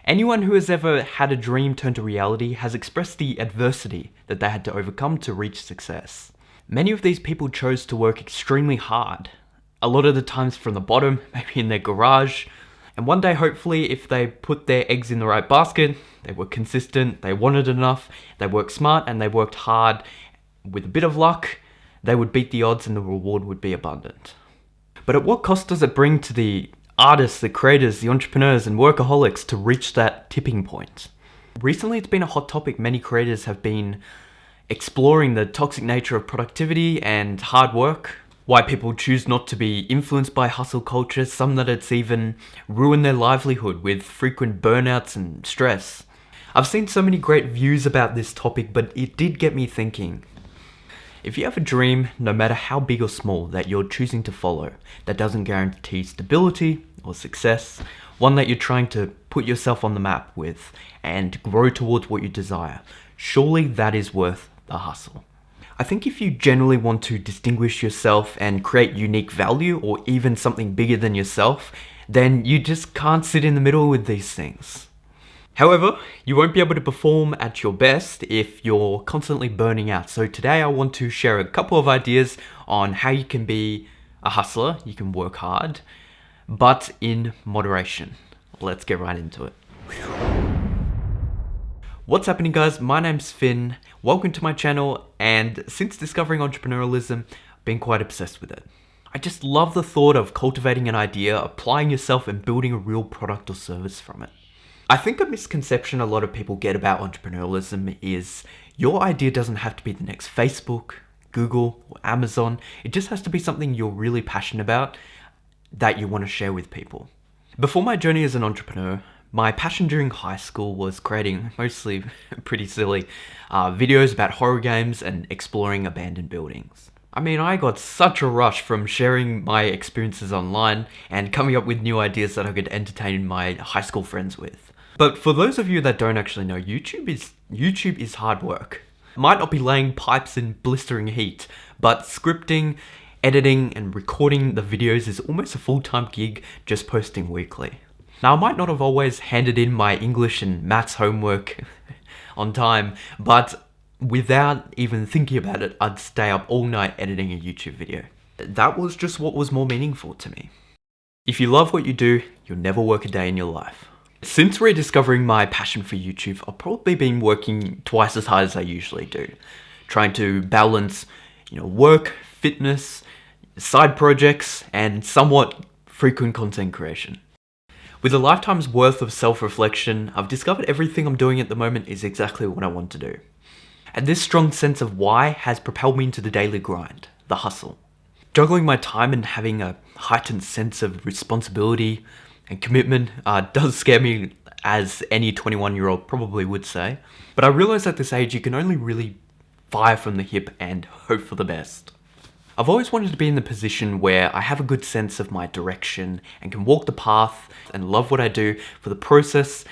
Anyone who has ever had a dream turn to reality has expressed the adversity that they had to overcome to reach success. Many of these people chose to work extremely hard, a lot of the times from the bottom, maybe in their garage, and one day hopefully if they put their eggs in the right basket, they were consistent, they wanted enough, they worked smart and they worked hard, with a bit of luck, they would beat the odds and the reward would be abundant. But at what cost does it bring to the artists, the creators, the entrepreneurs and workaholics to reach that tipping point? Recently it's been a hot topic. Many creators have been exploring the toxic nature of productivity and hard work, why people choose not to be influenced by hustle culture, some that it's even ruined their livelihood with frequent burnouts and stress. I've seen so many great views about this topic, but it did get me thinking. If you have a dream, no matter how big or small, that you're choosing to follow, that doesn't guarantee stability or success, one that you're trying to put yourself on the map with and grow towards what you desire, surely that is worth the hustle. I think if you generally want to distinguish yourself and create unique value or even something bigger than yourself, then you just can't sit in the middle with these things. However, you won't be able to perform at your best if you're constantly burning out. So today I want to share a couple of ideas on how you can be a hustler, you can work hard, but in moderation. Let's get right into it. What's happening, guys? My name's Finn. Welcome to my channel, and since discovering entrepreneurialism, I've been quite obsessed with it. I just love the thought of cultivating an idea, applying yourself and building a real product or service from it. I think a misconception a lot of people get about entrepreneurialism is your idea doesn't have to be the next Facebook, Google, or Amazon. It just has to be something you're really passionate about that you want to share with people. Before my journey as an entrepreneur, my passion during high school was creating mostly pretty silly videos about horror games and exploring abandoned buildings. I mean, I got such a rush from sharing my experiences online and coming up with new ideas that I could entertain my high school friends with. But for those of you that don't actually know, YouTube is hard work. Might not be laying pipes in blistering heat, but scripting, editing, and recording the videos is almost a full-time gig just posting weekly. Now, I might not have always handed in my English and maths homework on time, but without even thinking about it, I'd stay up all night editing a YouTube video. That was just what was more meaningful to me. If you love what you do, you'll never work a day in your life. Since rediscovering my passion for YouTube, I've probably been working twice as hard as I usually do, trying to balance, work, fitness, side projects, and somewhat frequent content creation. With a lifetime's worth of self-reflection, I've discovered everything I'm doing at the moment is exactly what I want to do. And this strong sense of why has propelled me into the daily grind, the hustle. Juggling my time and having a heightened sense of responsibility and commitment does scare me, as any 21-year-old probably would say. But I realize at this age you can only really fire from the hip and hope for the best. I've always wanted to be in the position where I have a good sense of my direction and can walk the path and love what I do for the process,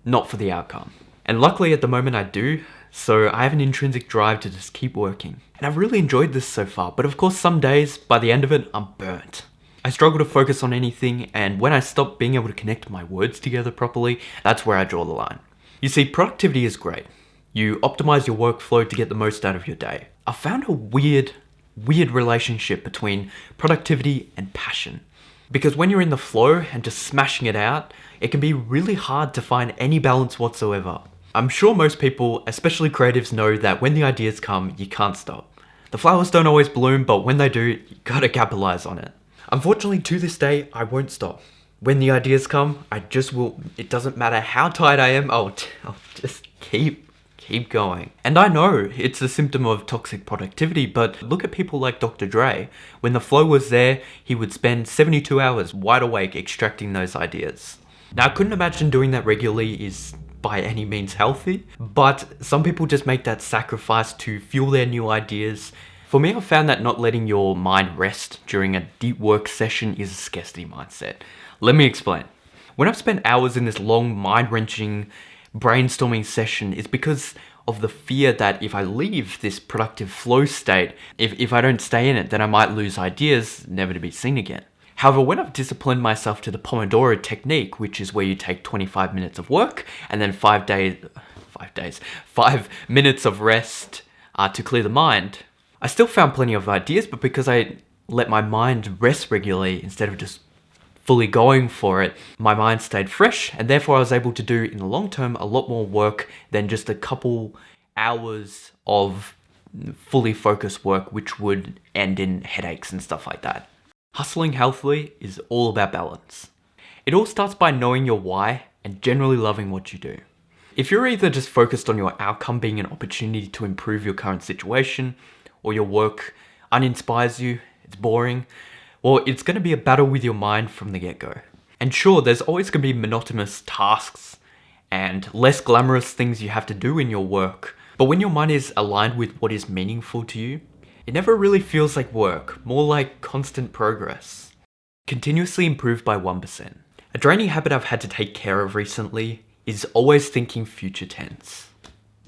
not for the outcome. And luckily at the moment I do, so I have an intrinsic drive to just keep working. And I've really enjoyed this so far, but of course some days, by the end of it, I'm burnt. I struggle to focus on anything, and when I stop being able to connect my words together properly, that's where I draw the line. You see, productivity is great. You optimize your workflow to get the most out of your day. I found a weird relationship between productivity and passion. Because when you're in the flow and just smashing it out, it can be really hard to find any balance whatsoever. I'm sure most people, especially creatives, know that when the ideas come, you can't stop. The flowers don't always bloom, but when they do, you gotta capitalize on it. Unfortunately, to this day, I won't stop. When the ideas come, I just will. It doesn't matter how tired I am, I'll just keep going. And I know it's a symptom of toxic productivity, but look at people like Dr. Dre. When the flow was there, he would spend 72 hours wide awake extracting those ideas. Now, I couldn't imagine doing that regularly is by any means healthy, but some people just make that sacrifice to fuel their new ideas. For me, I've found that not letting your mind rest during a deep work session is a scarcity mindset. Let me explain. When I've spent hours in this long, mind-wrenching brainstorming session, it's because of the fear that if I leave this productive flow state, if I don't stay in it, then I might lose ideas, never to be seen again. However, when I've disciplined myself to the Pomodoro technique, which is where you take 25 minutes of work and then 5 minutes of rest to clear the mind, I still found plenty of ideas, but because I let my mind rest regularly instead of just fully going for it, my mind stayed fresh, and therefore I was able to do in the long term a lot more work than just a couple hours of fully focused work, which would end in headaches and stuff like that. Hustling healthily is all about balance. It all starts by knowing your why and generally loving what you do. If you're either just focused on your outcome being an opportunity to improve your current situation, or your work uninspires you, it's boring, well, it's going to be a battle with your mind from the get-go. And sure, there's always going to be monotonous tasks and less glamorous things you have to do in your work, but when your mind is aligned with what is meaningful to you, it never really feels like work, more like constant progress. Continuously improved by 1%. A draining habit I've had to take care of recently is always thinking future tense.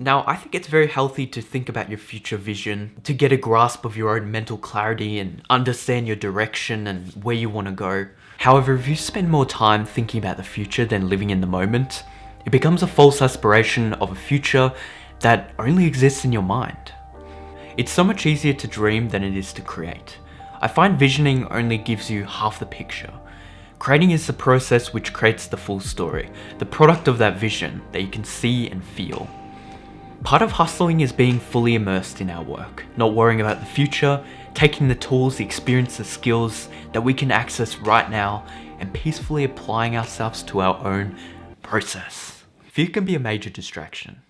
Now, I think it's very healthy to think about your future vision, to get a grasp of your own mental clarity and understand your direction and where you want to go. However, if you spend more time thinking about the future than living in the moment, it becomes a false aspiration of a future that only exists in your mind. It's so much easier to dream than it is to create. I find visioning only gives you half the picture. Creating is the process which creates the full story, the product of that vision that you can see and feel. Part of hustling is being fully immersed in our work, not worrying about the future, taking the tools, the experience, the skills that we can access right now, and peacefully applying ourselves to our own process. Fear can be a major distraction.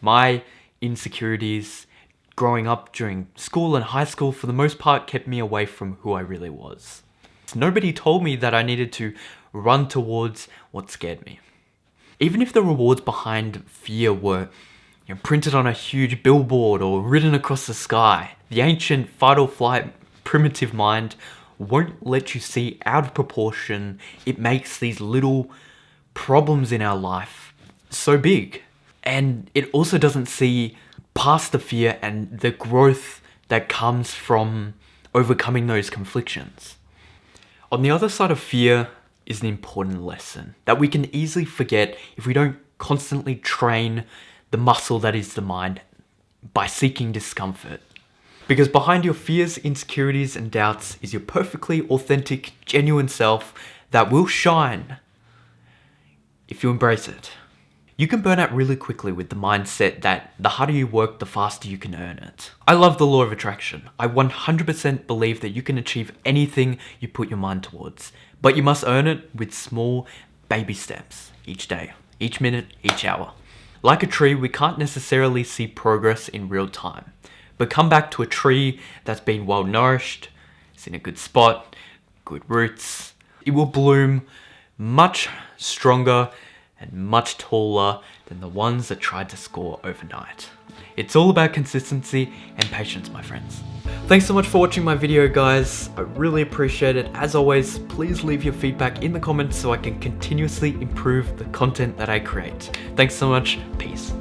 My insecurities growing up during school and high school for the most part kept me away from who I really was. Nobody told me that I needed to run towards what scared me. Even if the rewards behind fear were printed on a huge billboard or written across the sky, the ancient fight or flight primitive mind won't let you see out of proportion. It makes these little problems in our life so big. And it also doesn't see past the fear and the growth that comes from overcoming those conflictions. On the other side of fear is an important lesson that we can easily forget if we don't constantly train the muscle that is the mind by seeking discomfort. Because behind your fears, insecurities, and doubts is your perfectly authentic, genuine self that will shine if you embrace it. You can burn out really quickly with the mindset that the harder you work, the faster you can earn it. I love the law of attraction. I 100% believe that you can achieve anything you put your mind towards, but you must earn it with small baby steps each day, each minute, each hour. Like a tree, we can't necessarily see progress in real time, but come back to a tree that's been well nourished, it's in a good spot, good roots. It will bloom much stronger and much taller than the ones that tried to score overnight. It's all about consistency and patience, my friends. Thanks so much for watching my video, guys. I really appreciate it. As always, please leave your feedback in the comments so I can continuously improve the content that I create. Thanks so much. Peace.